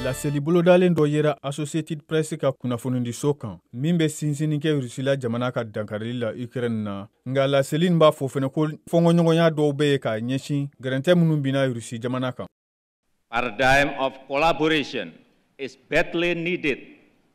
Laseli bolodalen dɔ yera Associated Press ka kunnafonidiso kan min bɛ sinsinni kɛ Rusi la jamana ka dankarili la Ukraine na nka laseli b'a fɔ fɛnɛ ko fɔngɔɲɔgɔnya dɔw bɛ ye ka ɲɛsin gɛrɛntɛ minnu bina Rusi jamana kan. Paradigm of collaboration is badly needed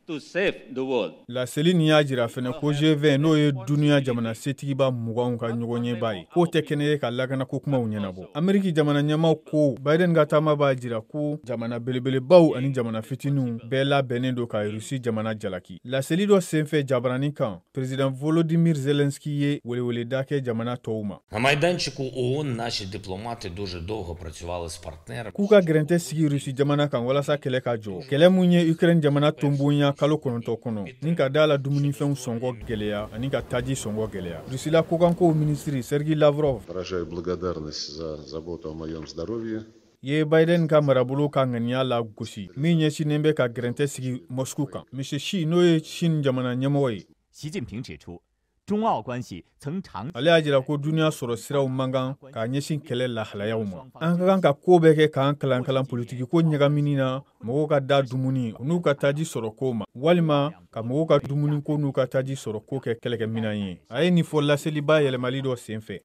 to save the world. Laseli ni y'a jira fɛnɛ ko G20 n'o ye duniya jamana setigiba 20 ka ɲɔgɔnɲɛba ye k'o tɛ kɛnɛ ye ka lakana ko kumaw ɲɛnabɔ. Ameriki jamana ɲɛmaw ko Biden ka taama b'a jira ko jamana belebelebaw ani jamana fitininw bɛɛ labɛnnen don ka Rusi jamana jalaki. Laseli dɔ senfɛ jabarani kan President Volodymyr Zelensky ye weleweleda kɛ jamana tɔw ma. На майданчику ООН наші дипломати дуже довго працювали з партнерами. K'u ka gɛrɛntɛ sigi Rusi jamana kan walasa kɛlɛ ka jɔ. Kɛlɛ mun ye Ukraine jamana tonbonya kalo 9 kɔnɔ ni ka da la dumunifɛnw sɔngɔ gɛlɛya ani ka taji sɔngɔ gɛlɛya. Rusi la kokanko ministri Sergei Lavrov Выражаю благодарность за заботу о моем здоровье. ye Biden ka marabolo ka ŋaniya la gosi min ɲɛsinnen bɛ ka gɛrɛntɛ sigi Moscou kan. Mr. Xi n'o ye Chine jamana ɲɛmɔgɔ ye. 习近平指出，中澳关系曾长 Ale y'a jira ko duniya sɔrɔ siraw man kan k'a ɲɛsin kɛlɛ lahalayaw ma. An ka kan ka ko bɛɛ kɛ k'an kalan politiki ko ɲagamini na mɔgɔw ka da dumuni n'u ka taji sɔrɔ ko ma walima ka mɔgɔw ka dumuni ko n'u ka taji sɔrɔ ko kɛ kɛlɛkɛminan ye. A ye nin fɔ laseliba yɛlɛmali dɔ senfɛ.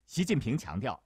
习近平强调，